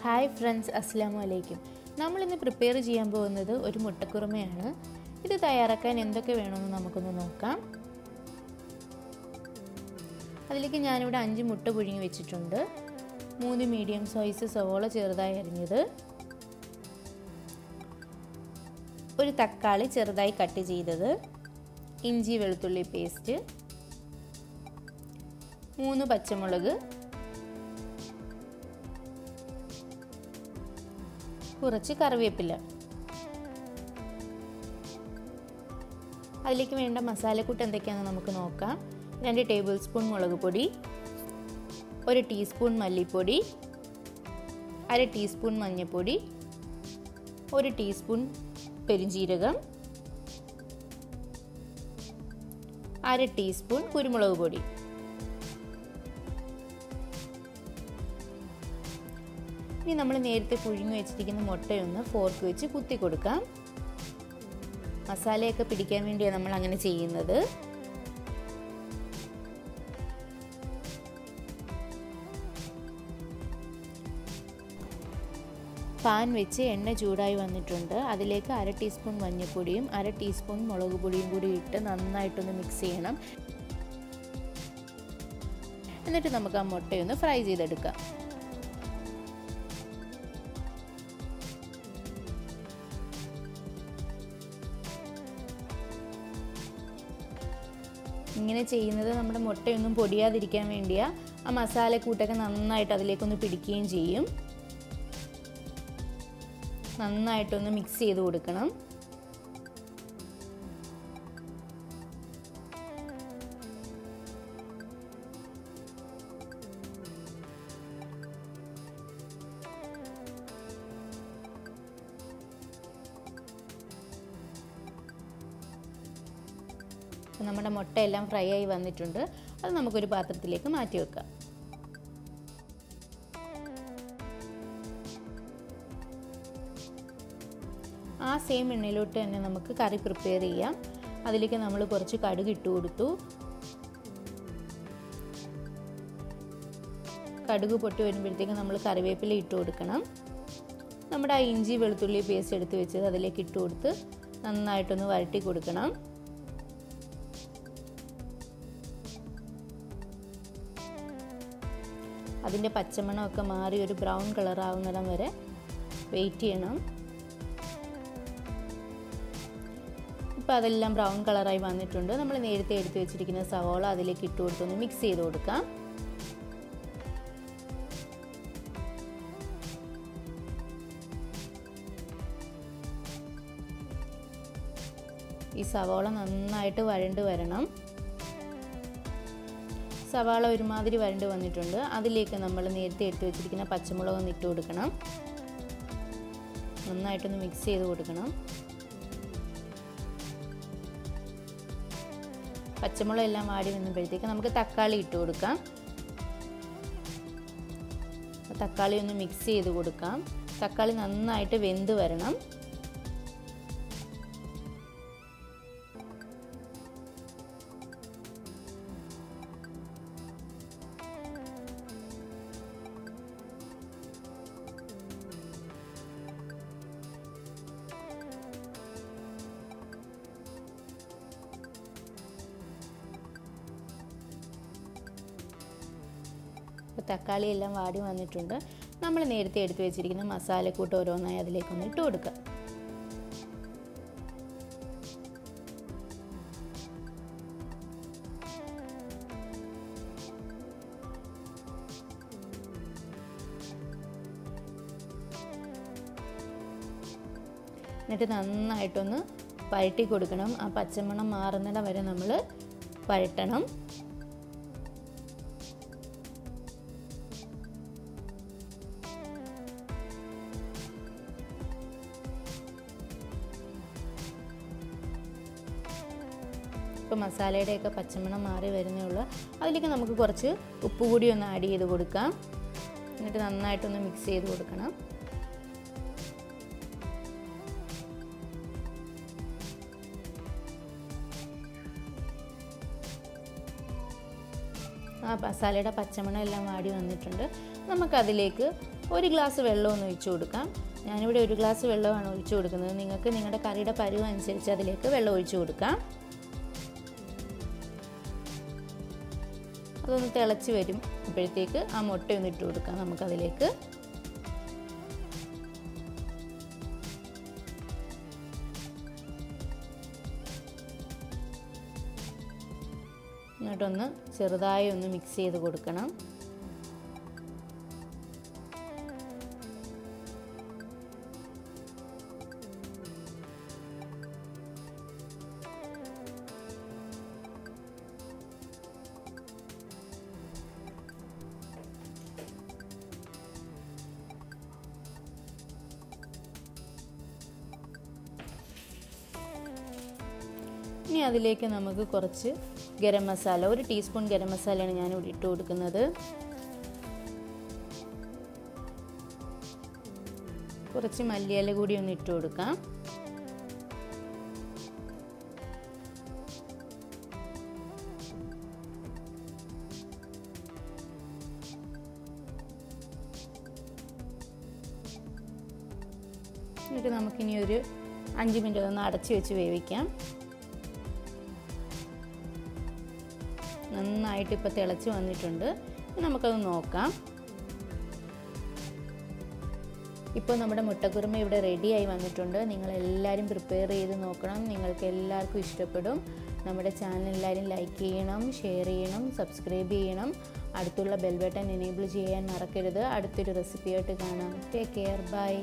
Hi friends, അസ്സലാമു അലൈക്കും. നമ്മളിന്ന് പ്രിപ്പയർ ചെയ്യാൻ പോകുന്നത് ഒരു മുട്ടക്കുറുമയാണ്. ഇത് തയ്യാറാക്കാൻ എന്തൊക്കെ വേണമെന്ന് നമുക്കൊന്ന് നോക്കാം. അതിലേക്ക് ഞാനിവിടെ 5 മുട്ട പുഴുങ്ങി വെച്ചിട്ടുണ്ട്, 3 മീഡിയം സൈസ് സവോള ചെറുതായി അരിഞ്ഞത്, ഒരു തക്കാളി ചെറുതായി കട്ട് ചെയ്തത്, ഇഞ്ചി വെളുത്തുള്ളി പേസ്റ്റ്, 3 പച്ചമുളക്, കുറച്ച് കറിവേപ്പില. അതിലേക്ക് വേണ്ട മസാലക്കൂട്ട് എന്തൊക്കെയാണെന്ന് നമുക്ക് നോക്കാം. 2 ടേബിൾ സ്പൂൺ മുളക് പൊടി, 1 ടീസ്പൂൺ മല്ലിപ്പൊടി, 1/2 ടീസ്പൂൺ മഞ്ഞൾപ്പൊടി, 1 ടീസ്പൂൺ പെരുംജീരകം, 1/2 ടീസ്പൂൺ കുരുമുളക് പൊടി. ഇനി നമ്മൾ നേരത്തെ പുഴുങ്ങി വെച്ചിരിക്കുന്ന മുട്ടയൊന്ന് ഫോർക്ക് വെച്ച് കുത്തി കൊടുക്കാം. മസാലയൊക്കെ പിടിക്കാൻ വേണ്ടിയാണ് നമ്മൾ അങ്ങനെ ചെയ്യുന്നത്. പാൻ വെച്ച് എണ്ണ ചൂടായി വന്നിട്ടുണ്ട്. അതിലേക്ക് 1/2 ടീസ്പൂൺ മഞ്ഞൾപ്പൊടിയും 1/2 ടീസ്പൂൺ മുളക് പൊടിയും കൂടി ഇട്ട് നന്നായിട്ടൊന്ന് മിക്സ് ചെയ്യണം. എന്നിട്ട് നമുക്ക് ആ മുട്ടയൊന്ന് ഫ്രൈ ചെയ്തെടുക്കാം. ഇങ്ങനെ ചെയ്യുന്നത് നമ്മുടെ മുട്ടയൊന്നും പൊടിയാതിരിക്കാൻ വേണ്ടിയാ. ആ മസാലക്കൂട്ടൊക്കെ നന്നായിട്ട് അതിലേക്കൊന്ന് പിടിക്കുകയും ചെയ്യും. നന്നായിട്ടൊന്ന് മിക്സ് ചെയ്ത് കൊടുക്കണം. നമ്മുടെ മുട്ടയെല്ലാം ഫ്രൈ ആയി വന്നിട്ടുണ്ട്. അത് നമുക്കൊരു പാത്രത്തിലേക്ക് മാറ്റി വെക്കാം. ആ സെയിം എണ്ണയിലോട്ട് തന്നെ നമുക്ക് കറി പ്രിപ്പയർ ചെയ്യാം. അതിലേക്ക് നമ്മൾ കുറച്ച് കടുക് ഇട്ട് കൊടുത്തു. കടുക് പൊട്ടി വരുമ്പോഴത്തേക്ക് നമ്മൾ കറിവേപ്പില ഇട്ട് കൊടുക്കണം. നമ്മുടെ ആ ഇഞ്ചി വെളുത്തുള്ളി പേസ്റ്റ് എടുത്ത് വെച്ചത് അതിലേക്ക് ഇട്ട് കൊടുത്ത് നന്നായിട്ടൊന്ന് വഴറ്റി കൊടുക്കണം. അതിൻ്റെ പച്ചമണമൊക്കെ മാറി ഒരു ബ്രൗൺ കളർ ആവുന്നിടം വരെ വെയിറ്റ് ചെയ്യണം. ഇപ്പോൾ അതെല്ലാം ബ്രൗൺ കളറായി വന്നിട്ടുണ്ട്. നമ്മൾ നേരത്തെ എടുത്ത് വെച്ചിരിക്കുന്ന സവോള അതിലേക്ക് ഇട്ട് കൊടുത്തൊന്ന് മിക്സ് ചെയ്ത് കൊടുക്കാം. ഈ സവോള നന്നായിട്ട് വഴണ്ട് വരണം. സവാള ഒരുമാതിരി വരണ്ട് വന്നിട്ടുണ്ട്. അതിലേക്ക് നമ്മൾ നേരത്തെ എടുത്ത് വെച്ചിരിക്കുന്ന പച്ചമുളക് ഇട്ട് കൊടുക്കണം. നന്നായിട്ടൊന്ന് മിക്സ് ചെയ്ത് കൊടുക്കണം. പച്ചമുളക് എല്ലാം വാടി വന്നപ്പോഴത്തേക്ക് നമുക്ക് തക്കാളി ഇട്ട് കൊടുക്കാം. തക്കാളി ഒന്ന് മിക്സ് ചെയ്ത് കൊടുക്കാം. തക്കാളി നന്നായിട്ട് വെന്ത് വരണം. തക്കാളി എല്ലാം വാടി വന്നിട്ടുണ്ട്. നമ്മൾ നേരത്തെ എടുത്ത് വെച്ചിരിക്കുന്ന മസാലക്കൂട്ട് ഓരോന്നായി അതിലേക്കൊന്ന് ഇട്ട് കൊടുക്കുക. എന്നിട്ട് നന്നായിട്ടൊന്ന് വഴറ്റി കൊടുക്കണം. ആ പച്ചമണം മാറുന്നിടം വരെ നമ്മൾ വഴറ്റണം. ഇപ്പോൾ മസാലയുടെയൊക്കെ പച്ചമണം മാറി വരുന്നേ ഉള്ളൂ. അതിലേക്ക് നമുക്ക് കുറച്ച് ഉപ്പ് കൂടി ഒന്ന് ആഡ് ചെയ്ത് കൊടുക്കാം. എന്നിട്ട് നന്നായിട്ടൊന്ന് മിക്സ് ചെയ്ത് കൊടുക്കണം. ആ മസാലയുടെ പച്ചമണം എല്ലാം വാടി വന്നിട്ടുണ്ട്. നമുക്കതിലേക്ക് ഒരു ഗ്ലാസ് വെള്ളം ഒന്ന് ഒഴിച്ചു കൊടുക്കാം. ഞാനിവിടെ ഒരു ഗ്ലാസ് വെള്ളമാണ് ഒഴിച്ചു കൊടുക്കുന്നത്. നിങ്ങൾക്ക് നിങ്ങളുടെ കറിയുടെ പരുവം അനുസരിച്ച് അതിലേക്ക് വെള്ളം ഒഴിച്ചു കൊടുക്കാം. അതൊന്ന് തിളച്ച് വരും. അപ്പോഴത്തേക്ക് ആ മുട്ടയൊന്ന് ഇട്ട് കൊടുക്കാം നമുക്കതിലേക്ക്. എന്നിട്ടൊന്ന് ചെറുതായി ഒന്ന് മിക്സ് ചെയ്ത് കൊടുക്കണം. ഇനി അതിലേക്ക് നമുക്ക് കുറച്ച് ഗരം മസാല, 1 ടീസ്പൂൺ ഗരം മസാലയാണ് ഞാനിവിടെ ഇട്ട് കൊടുക്കുന്നത്. കുറച്ച് മല്ലിയില കൂടി ഒന്ന് ഇട്ട് കൊടുക്കാം. എന്നിട്ട് നമുക്കിനി ഒരു 5 മിനിറ്റ് ഒന്ന് അടച്ചു വെച്ച് വേവിക്കാം. നന്നായിട്ട് ഇപ്പോൾ തിളച്ച് വന്നിട്ടുണ്ട്. നമുക്കത് നോക്കാം. ഇപ്പോൾ നമ്മുടെ മുട്ടക്കുറുമ ഇവിടെ റെഡിയായി വന്നിട്ടുണ്ട്. നിങ്ങളെല്ലാവരും പ്രിപ്പയർ ചെയ്ത് നോക്കണം. നിങ്ങൾക്ക് എല്ലാവർക്കും ഇഷ്ടപ്പെടും. നമ്മുടെ ചാനൽ എല്ലാവരും ലൈക്ക് ചെയ്യണം, ഷെയർ ചെയ്യണം, സബ്സ്ക്രൈബ് ചെയ്യണം. അടുത്തുള്ള ബെൽ ബട്ടൺ എനേബിൾ ചെയ്യാൻ മറക്കരുത്. അടുത്തൊരു റെസിപ്പിയായിട്ട് കാണാം. Take care. ബൈ.